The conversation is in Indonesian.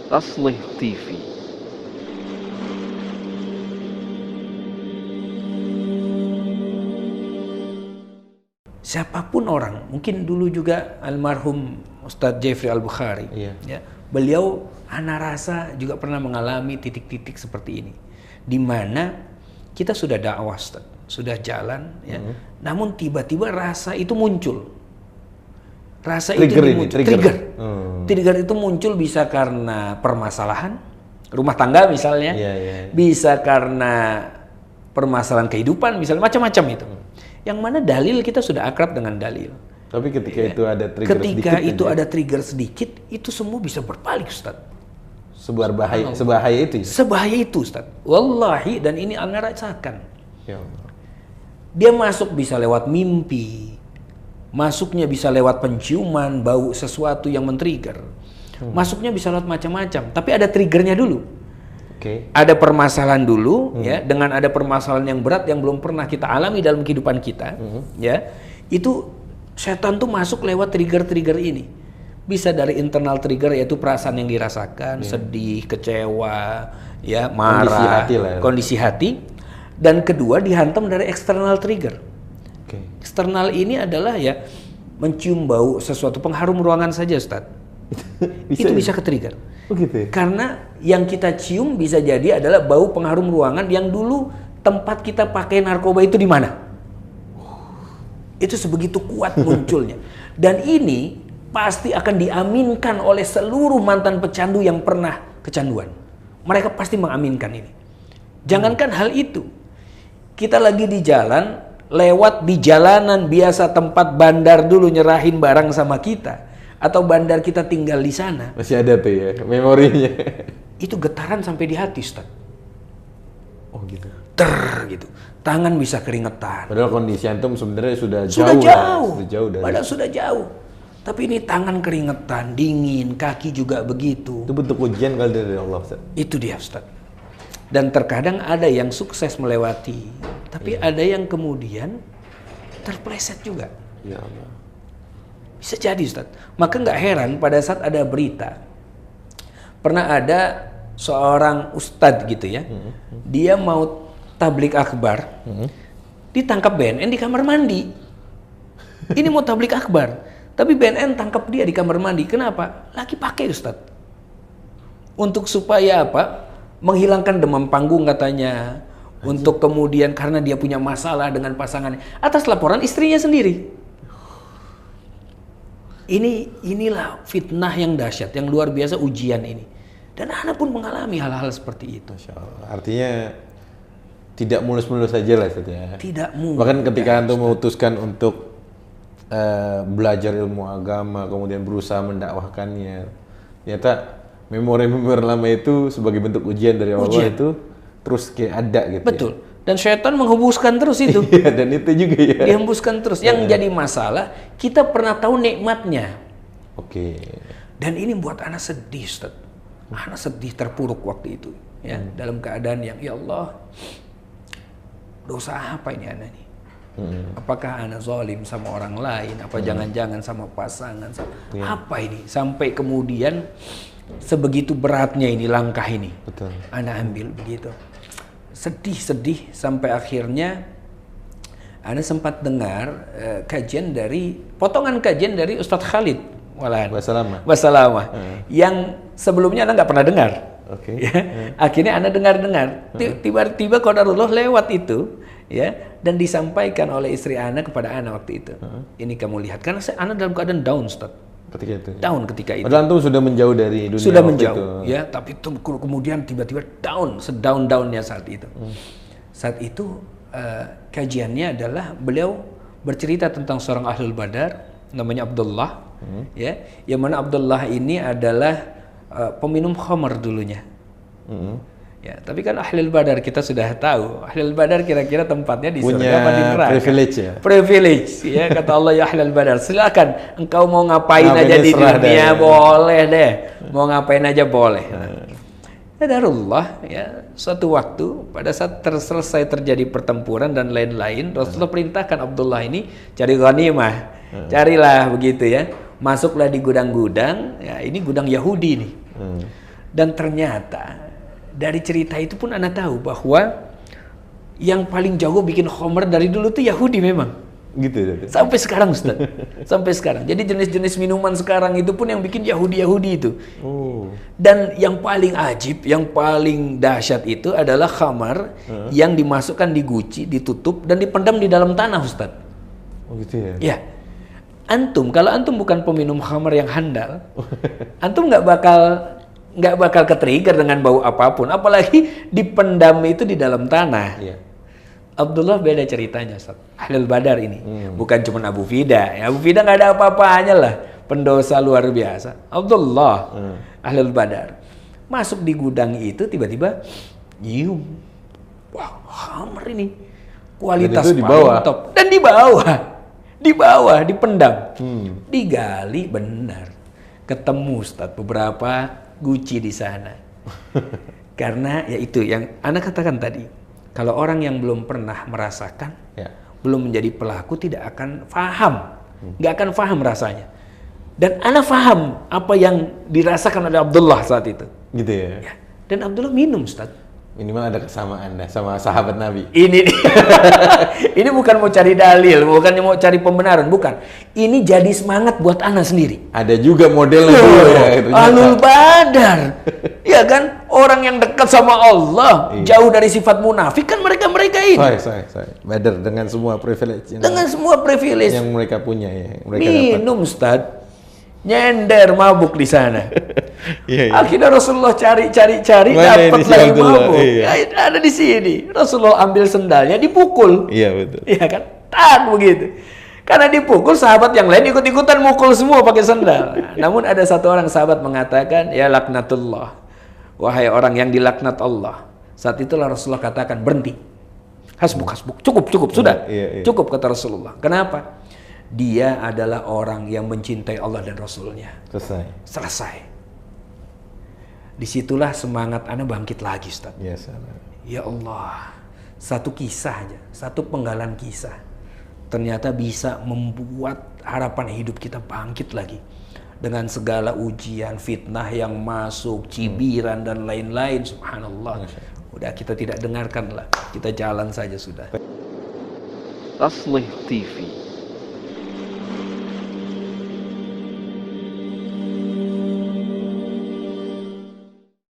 Taslih TV. Siapapun orang, mungkin dulu juga almarhum Ustadz Jeffrey Al-Bukhari, ya, beliau ana rasa juga pernah mengalami titik-titik seperti ini, di mana kita sudah dakwah, Ustadz, sudah jalan, ya, namun tiba-tiba rasa itu muncul, trigger itu muncul bisa karena permasalahan rumah tangga misalnya, bisa karena permasalahan kehidupan misalnya, macam-macam itu. Yang mana dalil kita sudah akrab dengan dalil. Tapi ketika itu ada trigger ketika sedikit itu ada trigger sedikit, itu semua bisa berbalik, Ustaz. Sebahaya itu ya? Sebahaya itu, Ustaz. Wallahi, dan ini ana rasakan. Ya Allah. Dia masuk bisa lewat mimpi, masuknya bisa lewat penciuman, bau sesuatu yang men-trigger. Masuknya bisa lewat macam-macam, tapi ada triggernya dulu. Ada permasalahan dulu, ya, dengan ada permasalahan yang berat yang belum pernah kita alami dalam kehidupan kita, ya, itu setan tuh masuk lewat trigger-trigger ini. Bisa dari internal trigger, yaitu perasaan yang dirasakan, sedih, kecewa, ya, marah, kondisi hati. Dan kedua dihantam dari external trigger. Eksternal ini adalah ya mencium bau sesuatu, pengharum ruangan saja, Ustaz. Itu bisa ke-trigger. Ya? Karena yang kita cium bisa jadi adalah bau pengharum ruangan yang dulu tempat kita pakai narkoba itu di mana. Itu sebegitu kuat munculnya. Dan ini pasti akan diaminkan oleh seluruh mantan pecandu yang pernah kecanduan. Mereka pasti mengaminkan ini. Jangankan hal itu, kita lagi di jalan, lewat di jalanan biasa tempat bandar dulu nyerahin barang sama kita, atau bandar kita tinggal di sana. Masih ada tuh ya memorinya. Itu getaran sampai di hati, Ustaz. Oh gitu. Gitu. Tangan bisa keringetan. Padahal kondisi antum sebenarnya sudah jauh. Dari... Padahal sudah jauh. Tapi ini tangan keringetan, dingin, kaki juga begitu. Itu bentuk ujian kali dari Allah, Ustaz. Itu dia, Ustaz. Dan terkadang ada yang sukses melewati, tapi ada yang kemudian terpleset juga. Ya Allah. Bisa jadi, Ustaz. Maka nggak heran pada saat ada berita, pernah ada seorang ustadz gitu ya, dia mau tablik akbar, ditangkap BNN di kamar mandi. Ini mau tablik akbar, tapi BNN tangkap dia di kamar mandi. Kenapa? Lagi pakai, Ustadz. Untuk supaya apa? Menghilangkan demam panggung katanya. Untuk kemudian karena dia punya masalah dengan pasangannya, atas laporan istrinya sendiri. Inilah fitnah yang dahsyat, yang luar biasa ujian ini. Dan Anda pun mengalami hal-hal seperti itu. Masya Allah. Artinya tidak mulus-mulus saja lah, Ustaz ya. Tidak mulus. Bahkan ketika Antum memutuskan untuk belajar ilmu agama, kemudian berusaha mendakwahkannya, ternyata memori-memori lama itu sebagai bentuk ujian dari Allah itu terus kayak ada gitu. Betul. Ya. Dan syaitan menghembuskan terus itu. Iya, dan itu juga ya. Dihembuskan terus. Yang jadi masalah, kita pernah tahu nikmatnya. Dan ini buat anak sedih, Ustaz. Anak sedih, terpuruk waktu itu. Ya, dalam keadaan yang, ya Allah, dosa apa ini anak ini? Apakah anak zalim sama orang lain? Apa jangan-jangan sama pasangan? Apa ini? Sampai kemudian sebegitu beratnya ini langkah ini. Betul. Anak ambil begitu. Sedih sampai akhirnya Anda sempat dengar potongan kajian dari Ustadz Khalid Wasalama yang sebelumnya Anda nggak pernah dengar. Akhirnya Anda dengar. Tiba-tiba qadarullah lewat itu, ya, dan disampaikan oleh istri Anda kepada Anda waktu itu. Ini kamu lihat, karena Anda dalam keadaan down, Ustadz. Ketika itu. Padahal antum sudah menjauh dari dunia. Sudah menjauh, itu. Ya. Tapi kemudian tiba-tiba sedown-downnya saat itu. Saat itu kajiannya adalah beliau bercerita tentang seorang ahlul badar namanya Abdullah, ya, yang mana Abdullah ini adalah peminum khamar dulunya. Ya, tapi kan ahlul badar kita sudah tahu. Ahlul badar kira-kira tempatnya di surga apa di neraka? Privilege ya, kata Allah, ya ahlul badar, silakan engkau mau ngapain aja di dunia boleh deh. Mau ngapain aja boleh. Qadarullah, ya, suatu waktu pada saat selesai terjadi pertempuran dan lain-lain, Rasulullah perintahkan Abdullah ini cari ghanimah. Carilah begitu ya. Masuklah di gudang-gudang, ya ini gudang Yahudi nih. Dan ternyata dari cerita itu pun Ana tahu bahwa yang paling jago bikin khamr dari dulu tuh Yahudi memang. Gitu. Sampai sekarang Ustaz. Sampai sekarang. Jadi jenis-jenis minuman sekarang itu pun yang bikin Yahudi itu. Oh. Dan yang paling ajib, yang paling dahsyat itu adalah khamar yang dimasukkan di guci, ditutup dan dipendam di dalam tanah Ustaz. Oh gitu ya. Ya. Kalau antum bukan peminum khamar yang handal, antum nggak bakal ke-trigger dengan bau apapun, apalagi dipendam itu di dalam tanah. Iya. Abdullah beda ceritanya, Ustaz. Ahlul Badar ini. Bukan cuma Abu Fida. Ya, Abu Fida nggak ada apa-apanya lah. Pendosa luar biasa. Abdullah, Ahlul Badar. Masuk di gudang itu tiba-tiba nyium. Wah, khamr ini. Kualitas Dan itu paling top. Dan di bawah, dipendam. Digali benar. Ketemu Ustaz beberapa guci di sana. Karena ya itu yang Anda katakan tadi. Kalau orang yang belum pernah merasakan, belum menjadi pelaku, tidak akan paham. Nggak akan paham rasanya. Dan Ana paham apa yang dirasakan oleh Abdullah saat itu. Gitu ya? Ya. Dan Abdullah minum, Ustaz. Minimal ada kesamaan sama sahabat Nabi. Ini bukan mau cari dalil, bukan mau cari pembenaran, bukan. Ini jadi semangat buat Ana sendiri. Ada juga modelnya dulu ya. Ahlul Badar. Ya kan? Orang yang dekat sama Allah, jauh dari sifat munafik kan mereka ini. Saya. Badar dengan semua privilege. Dengan semua privilege. Yang mereka punya ya. Mereka minum, Ustaz. Nyender mabuk di sana. Iya. Akhirnya Rasulullah cari dapat lagi mabuk. Ya, ada di sini. Rasulullah ambil sendalnya dipukul. Iya betul. Iya kan? Begitu. Karena dipukul, sahabat yang lain ikut-ikutan mukul semua pakai sendal. Namun ada satu orang sahabat mengatakan, ya laknatullah. Wahai orang yang dilaknat Allah. Saat itulah Rasulullah katakan, berhenti. Hasbuk. Cukup, sudah. Cukup, kata Rasulullah. Kenapa? Dia adalah orang yang mencintai Allah dan Rasulnya. Selesai. Disitulah semangat Ana bangkit lagi, Ustaz. Ya Allah, satu kisah aja, satu penggalan kisah, ternyata bisa membuat harapan hidup kita bangkit lagi. Dengan segala ujian, fitnah yang masuk, cibiran dan lain-lain, subhanallah. Udah kita tidak dengarkan lah, kita jalan saja sudah. Aslih TV